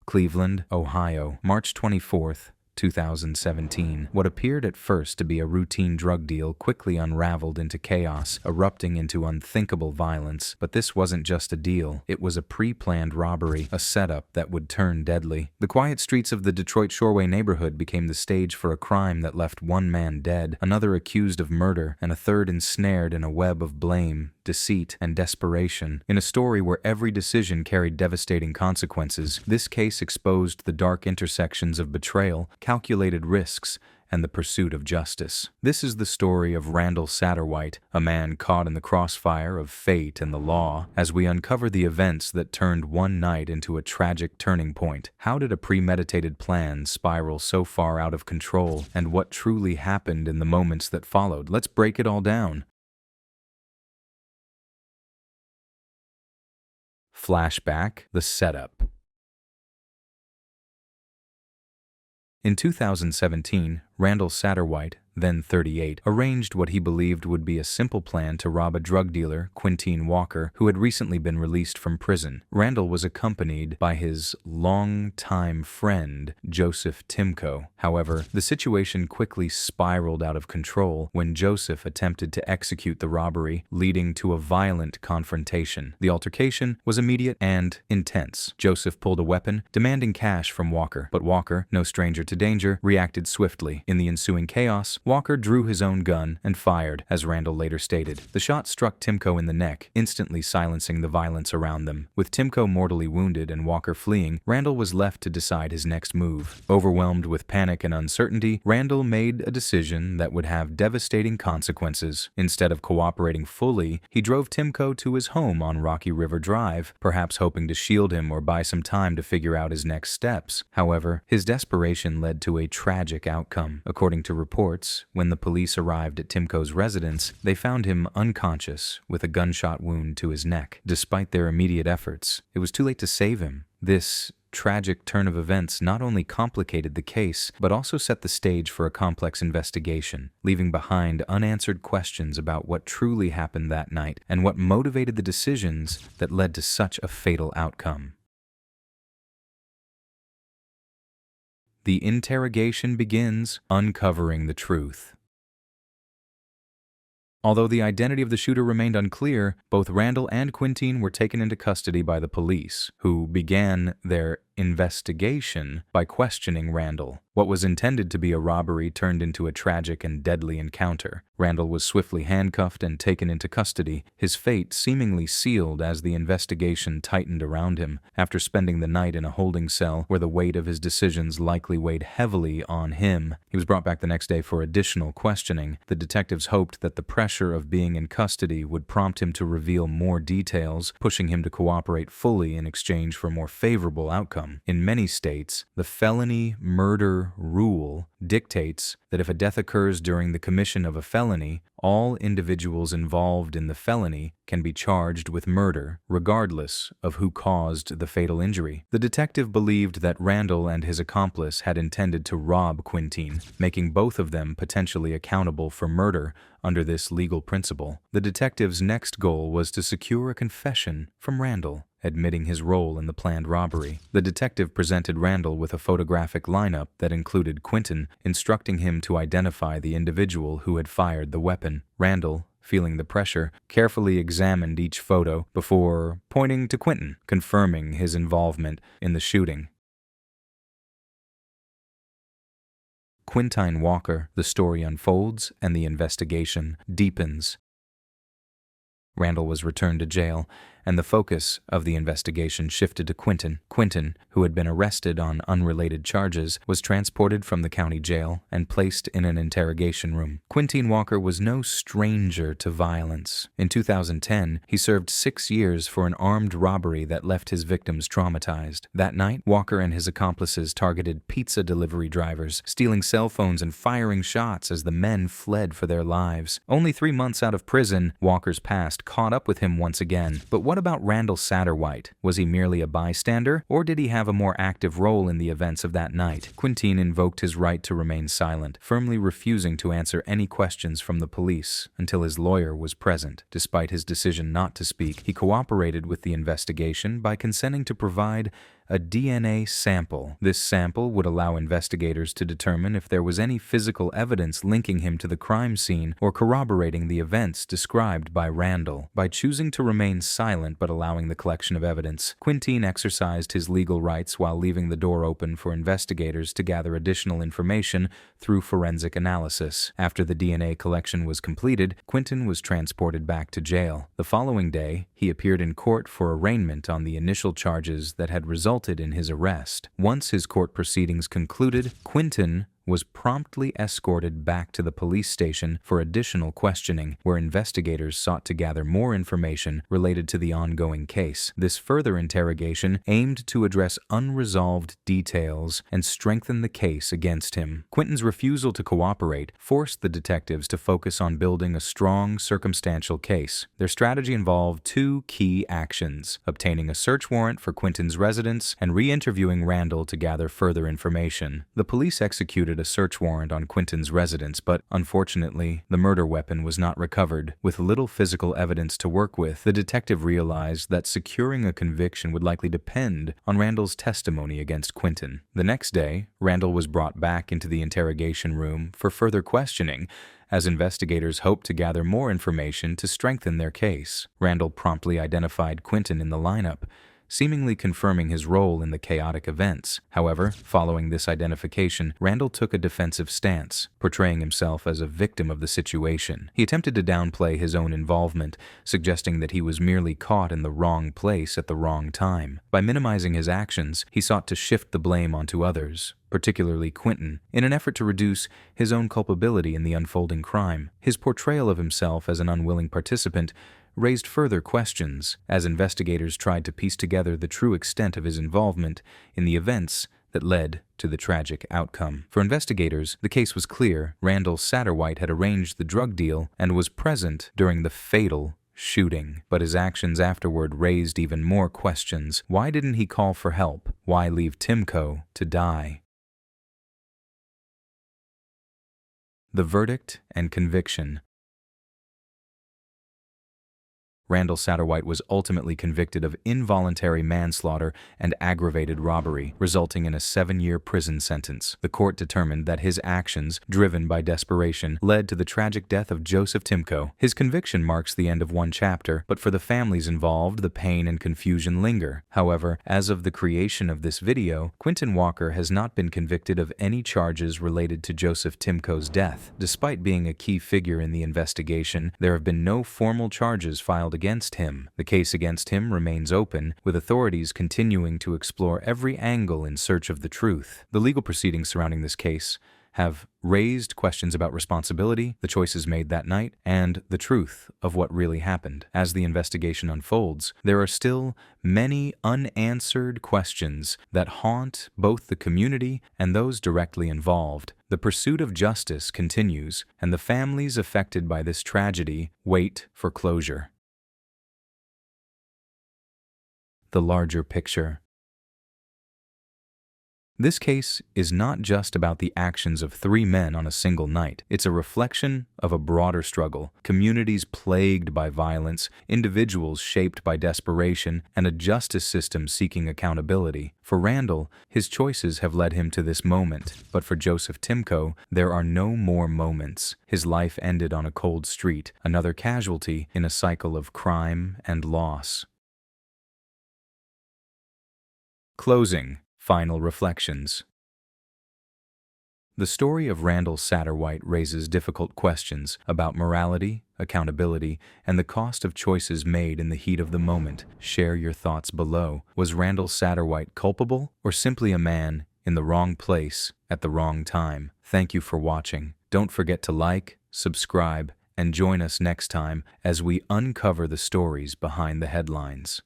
Cleveland, Ohio, March 24th. 2017. What appeared at first to be a routine drug deal quickly unraveled into chaos, erupting into unthinkable violence. But this wasn't just a deal. It was a pre-planned robbery, a setup that would turn deadly. The quiet streets of the Detroit Shoreway neighborhood became the stage for a crime that left one man dead, another accused of murder, and a third ensnared in a web of blame, deceit, and desperation. In a story where every decision carried devastating consequences, this case exposed the dark intersections of betrayal, calculated risks, and the pursuit of justice. This is the story of Randall Satterwhite, a man caught in the crossfire of fate and the law, as we uncover the events that turned one night into a tragic turning point. How did a premeditated plan spiral so far out of control, and what truly happened in the moments that followed? Let's break it all down. Flashback, the setup. In 2017, Randall Satterwhite, then 38, arranged what he believed would be a simple plan to rob a drug dealer, Quintine Walker, who had recently been released from prison. Randall was accompanied by his longtime friend, Joseph Timko. However, the situation quickly spiraled out of control when Joseph attempted to execute the robbery, leading to a violent confrontation. The altercation was immediate and intense. Joseph pulled a weapon, demanding cash from Walker, but Walker, no stranger to danger, reacted swiftly. In the ensuing chaos, Walker drew his own gun and fired, as Randall later stated. The shot struck Timko in the neck, instantly silencing the violence around them. With Timko mortally wounded and Walker fleeing, Randall was left to decide his next move. Overwhelmed with panic and uncertainty, Randall made a decision that would have devastating consequences. Instead of cooperating fully, he drove Timko to his home on Rocky River Drive, perhaps hoping to shield him or buy some time to figure out his next steps. However, his desperation led to a tragic outcome. According to reports, when the police arrived at Timko's residence, they found him unconscious with a gunshot wound to his neck. Despite their immediate efforts, it was too late to save him. This tragic turn of events not only complicated the case, but also set the stage for a complex investigation, leaving behind unanswered questions about what truly happened that night and what motivated the decisions that led to such a fatal outcome. The interrogation begins, uncovering the truth. Although the identity of the shooter remained unclear, both Randall and Quintine were taken into custody by the police, who began their investigation by questioning Randall. What was intended to be a robbery turned into a tragic and deadly encounter. Randall was swiftly handcuffed and taken into custody, his fate seemingly sealed as the investigation tightened around him. After spending the night in a holding cell where the weight of his decisions likely weighed heavily on him, he was brought back the next day for additional questioning. The detectives hoped that the pressure of being in custody would prompt him to reveal more details, pushing him to cooperate fully in exchange for a more favorable outcome. In many states, the felony murder rule dictates that if a death occurs during the commission of a felony, all individuals involved in the felony can be charged with murder, regardless of who caused the fatal injury. The detective believed that Randall and his accomplice had intended to rob Quintine, making both of them potentially accountable for murder under this legal principle. The detective's next goal was to secure a confession from Randall, admitting his role in the planned robbery. The detective presented Randall with a photographic lineup that included Quintine, instructing him to identify the individual who had fired the weapon. Randall, feeling the pressure, carefully examined each photo before pointing to Quintine, confirming his involvement in the shooting. Quintine Walker, the story unfolds and the investigation deepens. Randall was returned to jail, and the focus of the investigation shifted to Quintine. Quintine, who had been arrested on unrelated charges, was transported from the county jail and placed in an interrogation room. Quintine Walker was no stranger to violence. In 2010, he served 6 years for an armed robbery that left his victims traumatized. That night, Walker and his accomplices targeted pizza delivery drivers, stealing cell phones and firing shots as the men fled for their lives. Only 3 months out of prison, Walker's past caught up with him once again. But what about Randall Satterwhite? Was he merely a bystander, or did he have a more active role in the events of that night? Quintine invoked his right to remain silent, firmly refusing to answer any questions from the police until his lawyer was present. Despite his decision not to speak, he cooperated with the investigation by consenting to provide a DNA sample. This sample would allow investigators to determine if there was any physical evidence linking him to the crime scene or corroborating the events described by Randall. By choosing to remain silent but allowing the collection of evidence, Quintine exercised his legal rights while leaving the door open for investigators to gather additional information through forensic analysis. After the DNA collection was completed, Quintine was transported back to jail. The following day, he appeared in court for arraignment on the initial charges that had resulted in his arrest. Once his court proceedings concluded, Quintine was promptly escorted back to the police station for additional questioning, where investigators sought to gather more information related to the ongoing case. This further interrogation aimed to address unresolved details and strengthen the case against him. Quintine's refusal to cooperate forced the detectives to focus on building a strong circumstantial case. Their strategy involved two key actions: obtaining a search warrant for Quintine's residence and re-interviewing Randall to gather further information. The police executed a search warrant on Quintine's residence, but unfortunately, the murder weapon was not recovered. With little physical evidence to work with, the detective realized that securing a conviction would likely depend on Randall's testimony against Quintine. The next day, Randall was brought back into the interrogation room for further questioning, as investigators hoped to gather more information to strengthen their case. Randall promptly identified Quintine in the lineup, seemingly confirming his role in the chaotic events. However, following this identification, Randall took a defensive stance, portraying himself as a victim of the situation. He attempted to downplay his own involvement, suggesting that he was merely caught in the wrong place at the wrong time. By minimizing his actions, he sought to shift the blame onto others, particularly Quintine, in an effort to reduce his own culpability in the unfolding crime. His portrayal of himself as an unwilling participant raised further questions as investigators tried to piece together the true extent of his involvement in the events that led to the tragic outcome. For investigators, the case was clear. Randall Satterwhite had arranged the drug deal and was present during the fatal shooting. But his actions afterward raised even more questions. Why didn't he call for help? Why leave Timko to die? The verdict and conviction. Randall Satterwhite was ultimately convicted of involuntary manslaughter and aggravated robbery, resulting in a 7-year prison sentence. The court determined that his actions, driven by desperation, led to the tragic death of Joseph Timko. His conviction marks the end of one chapter, but for the families involved, the pain and confusion linger. However, as of the creation of this video, Quintine Walker has not been convicted of any charges related to Joseph Timko's death. Despite being a key figure in the investigation, there have been no formal charges filed against him. The case against him remains open, with authorities continuing to explore every angle in search of the truth. The legal proceedings surrounding this case have raised questions about responsibility, the choices made that night, and the truth of what really happened. As the investigation unfolds, there are still many unanswered questions that haunt both the community and those directly involved. The pursuit of justice continues, and the families affected by this tragedy wait for closure. The larger picture. This case is not just about the actions of 3 men on a single night. It's a reflection of a broader struggle, communities plagued by violence, individuals shaped by desperation, and a justice system seeking accountability. For Randall, his choices have led him to this moment, but for Joseph Timko, there are no more moments. His life ended on a cold street, another casualty in a cycle of crime and loss. Closing. Final reflections. The story of Randall Satterwhite raises difficult questions about morality, accountability, and the cost of choices made in the heat of the moment. Share your thoughts below. Was Randall Satterwhite culpable, or simply a man in the wrong place at the wrong time? Thank you for watching. Don't forget to like, subscribe, and join us next time as we uncover the stories behind the headlines.